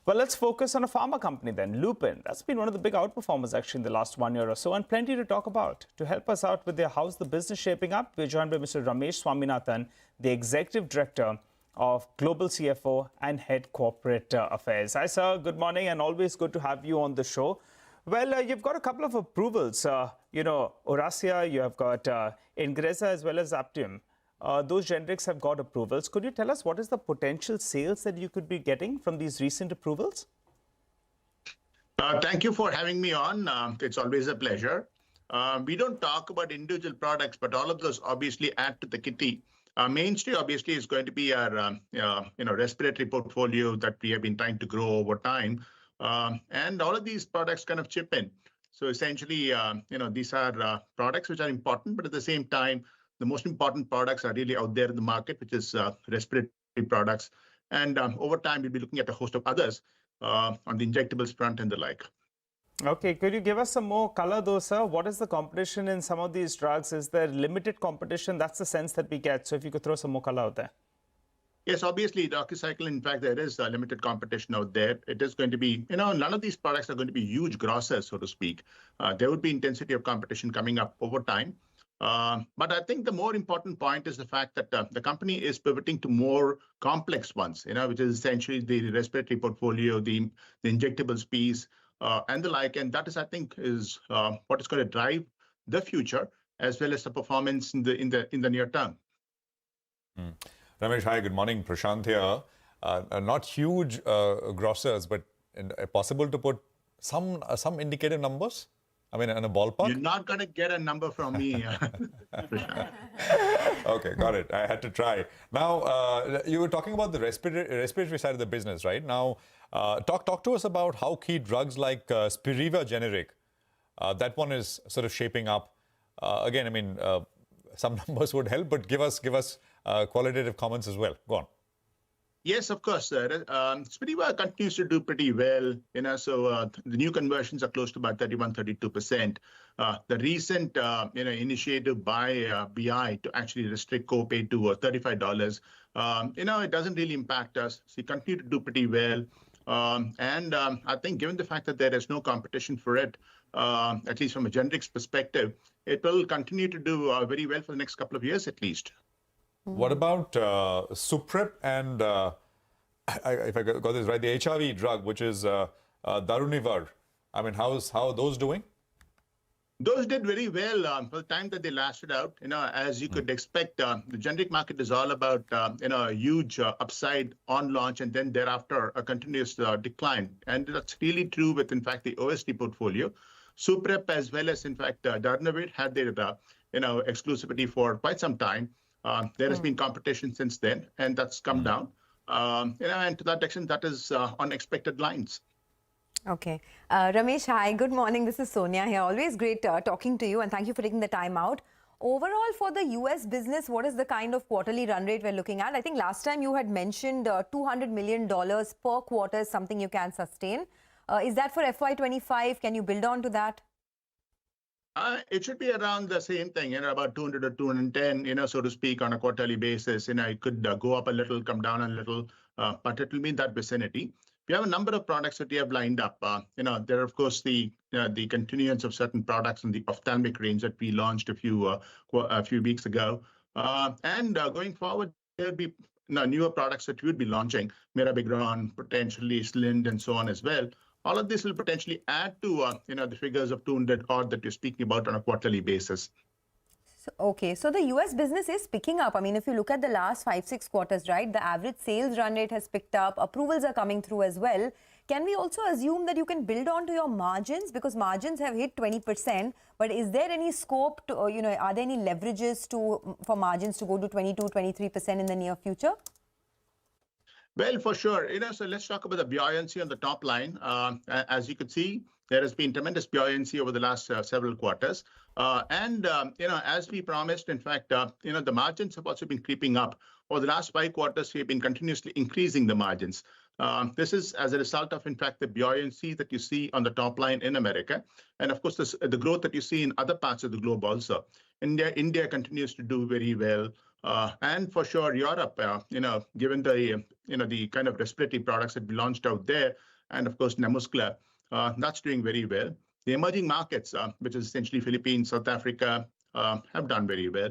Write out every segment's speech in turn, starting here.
Well, let's focus on a pharma company then, Lupin. That's been one of the big outperformers actually in the last 1 year or so, and plenty to talk about. To help us out with how's the business shaping up, we're joined by Mr. Ramesh Swaminathan, the Executive Director of Global CFO and Head Corporate Affairs. Hi, sir. Good morning, and always good to have you on the show. Well, you've got a couple of approvals. Orasia, you have got Ingrezza as well as Aptium. Those generics have got approvals. Could you tell us what is the potential sales that you could be getting from these recent approvals? Thank you for having me on. It's always a pleasure. We don't talk about individual products, but all of those obviously add to the kitty. Mainstay obviously is going to be our respiratory portfolio that we have been trying to grow over time. And all of these products kind of chip in. So essentially, these are products which are important, but at the same time, the most important products are really out there in the market, which is respiratory products. And over time, we'll be looking at a host of others on the injectables front and the like. Okay, could you give us some more color though, sir? What is the competition in some of these drugs? Is there limited competition? That's the sense that we get. So if you could throw some more color out there. Yes, obviously, doxycycline, in fact, there is limited competition out there. It is going to be, none of these products are going to be huge grossers, so to speak. There would be intensity of competition coming up over time. But I think the more important point is the fact that the company is pivoting to more complex ones, which is essentially the respiratory portfolio, the injectables piece, and the like. And that is, I think, is what is going to drive the future as well as the performance in the near term. Ramesh, hi, good morning. Prashant here. Not huge grossers, but possible to put some indicative numbers? I mean, in a ballpark? You're not going to get a number from me. Okay, got it. I had to try. Now, you were talking about the respiratory side of the business, right? Now, talk to us about how key drugs like Spiriva generic, that one is sort of shaping up. Again, I mean, some numbers would help, but give us qualitative comments as well. Go on. Yes, of course, sir. Spiriva continues to do pretty well. So the new conversions are close to about 31-32%. The recent initiative by BI to actually restrict copay to $35, it doesn't really impact us. So we continue to do pretty well. And I think given the fact that there is no competition for it, at least from a generics perspective, it will continue to do very well for the next couple of years at least. What about Suprep and, if I got this right, the HIV drug, which is Darunivar? I mean, how are those doing? Those did very well for the time that they lasted out. As you could expect, the generic market is all about, a huge upside on launch and then thereafter a continuous decline. And that's really true with, in fact, the OSD portfolio. Suprep as well as, in fact, Darunavir had their, exclusivity for quite some time. There has been competition since then, and that's come down. And to that extent, that is on expected lines. Okay. Ramesh, hi. Good morning. This is Sonia here. Always great talking to you, and thank you for taking the time out. Overall, for the US business, what is the kind of quarterly run rate we're looking at? I think last time you had mentioned $200 million per quarter is something you can sustain. Is that for FY25? Can you build on to that? It should be around the same thing, about 200 or 210, so to speak, on a quarterly basis. It could go up a little, come down a little, but it will be in that vicinity. We have a number of products that we have lined up. There are, of course, the continuance of certain products in the ophthalmic range that we launched a few weeks ago. And going forward, there will be newer products that we would be launching, Mirabegron, potentially Slind, and so on as well. All of this will potentially add to the figures of 200 odd that you're speaking about on a quarterly basis. Okay, so the US business is picking up. I mean, if you look at the last 5-6 quarters, right, the average sales run rate has picked up, approvals are coming through as well. Can we also assume that you can build on to your margins, because margins have hit 20%, but is there any scope to, are there any leverages for margins to go to 22-23% in the near future? Well, for sure. So let's talk about the buoyancy on the top line. As you could see, there has been tremendous buoyancy over the last several quarters. And as we promised, in fact, the margins have also been creeping up. Over the last 5 quarters, we've been continuously increasing the margins. This is as a result of, in fact, the buoyancy that you see on the top line in America. And of course, the growth that you see in other parts of the globe also. India continues to do very well. And for sure, Europe, given the kind of respiratory products that we launched out there, and of course, Nemuscular, that's doing very well. The emerging markets, which is essentially Philippines, South Africa, have done very well.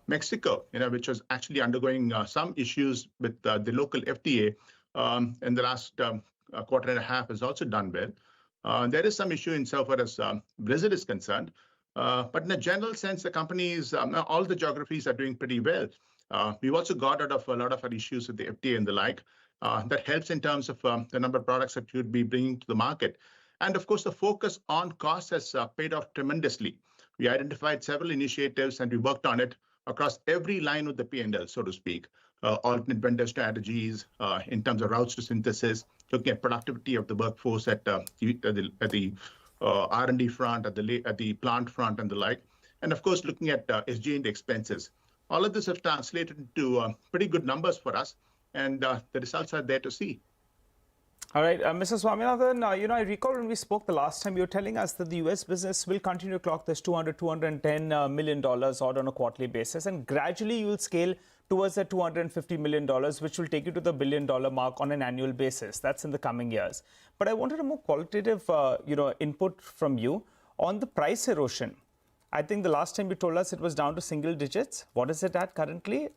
Mexico, which was actually undergoing some issues with the local FDA in the last quarter and a half, has also done well. There is some issue insofar as Brazil is concerned. But in a general sense, the companies, all the geographies are doing pretty well. We've also got out of a lot of our issues with the FDA and the like. That helps in terms of the number of products that you'd be bringing to the market. And of course, the focus on cost has paid off tremendously. We identified several initiatives and we worked on it across every line of the P&L, so to speak. Alternate vendor strategies in terms of routes to synthesis, looking at productivity of the workforce at the R&D front, at the plant front and the like. And of course, looking at SG&A expenses. All of this have translated into pretty good numbers for us, and the results are there to see. All right, Mr. Swaminathan, I recall when we spoke the last time, you were telling us that the US business will continue to clock this $210 million odd on a quarterly basis, and gradually you will scale towards that $250 million, which will take you to the $1 billion mark on an annual basis. That's in the coming years. But I wanted a more qualitative, input from you on the price erosion. I think the last time you told us it was down to single digits. What is it at currently?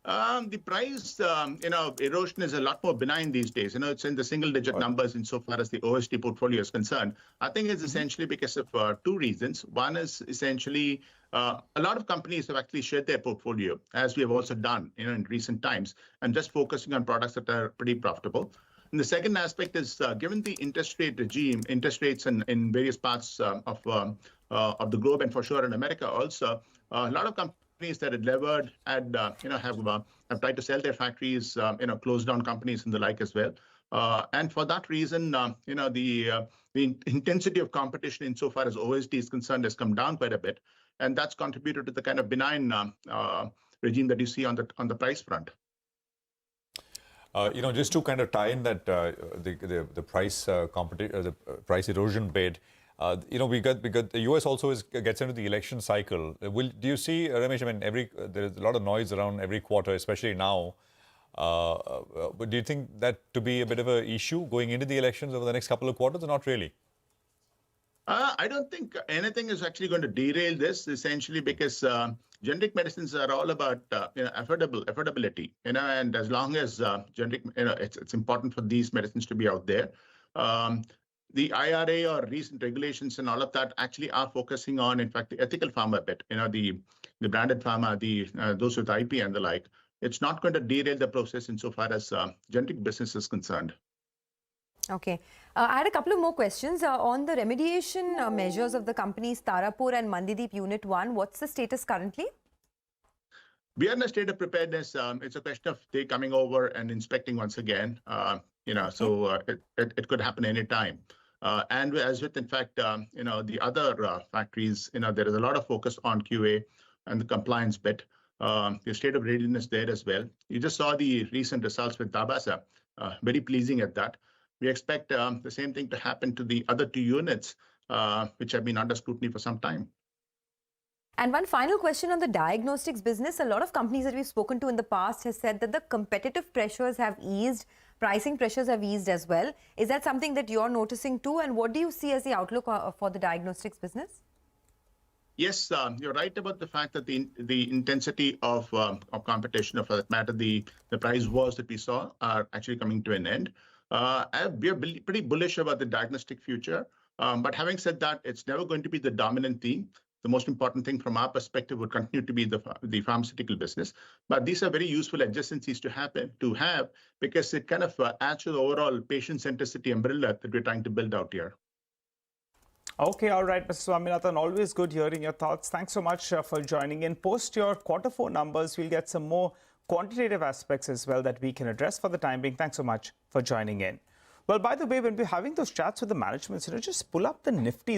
The price, erosion is a lot more benign these days. It's in the single-digit numbers insofar as the OSD portfolio is concerned. I think it's essentially because of two reasons. One is essentially a lot of companies have actually shared their portfolio, as we have also done, in recent times, and just focusing on products that are pretty profitable. And the second aspect is, given the interest rate regime, interest rates in various parts of the globe, and for sure in America also, a lot of companies that had levered and have tried to sell their factories, close down companies and the like as well. And for that reason, the intensity of competition insofar as OSD is concerned has come down quite a bit, and that's contributed to the kind of benign regime that you see on the price front. Just to kind of tie in that the price the price erosion bit. We got the US also gets into the election cycle. Do you see, Ramesh? I mean, there's a lot of noise around every quarter, especially now. But do you think that to be a bit of an issue going into the elections over the next couple of quarters, or not really? I don't think anything is actually going to derail this, essentially because generic medicines are all about affordability. And as long as generic, it's important for these medicines to be out there. The IRA or recent regulations and all of that actually are focusing on, in fact, the ethical pharma bit, the branded pharma, those with IP and the like. It's not going to derail the process insofar as generic business is concerned. Okay. I had a couple of more questions. On the remediation measures of the companies Tarapur and Mandideep Unit 1, what's the status currently? We are in a state of preparedness. It's a question of they coming over and inspecting once again. So it could happen anytime. And as with, in fact, the other factories, there is a lot of focus on QA and the compliance bit. The state of readiness there as well. You just saw the recent results with Dabasa. Very pleasing at that. We expect the same thing to happen to the other two units, which have been under scrutiny for some time. And one final question on the diagnostics business. A lot of companies that we've spoken to in the past has said that the competitive pressures have eased, pricing pressures have eased as well. Is that something that you're noticing too? And what do you see as the outlook for the diagnostics business? Yes, you're right about the fact that the intensity of competition, or for that matter, the price wars that we saw are actually coming to an end. We are pretty bullish about the diagnostic future. But having said that, it's never going to be the dominant theme. The most important thing from our perspective would continue to be the pharmaceutical business. But these are very useful adjacencies to have because it kind of adds to the overall patient centricity umbrella that we're trying to build out here. Okay, all right, Mr. Swaminathan, always good hearing your thoughts. Thanks so much for joining in. Post your Q4 numbers, we'll get some more quantitative aspects as well that we can address. For the time being, thanks so much for joining in. Well, by the way, when we're having those chats with the management, just pull up the Nifty,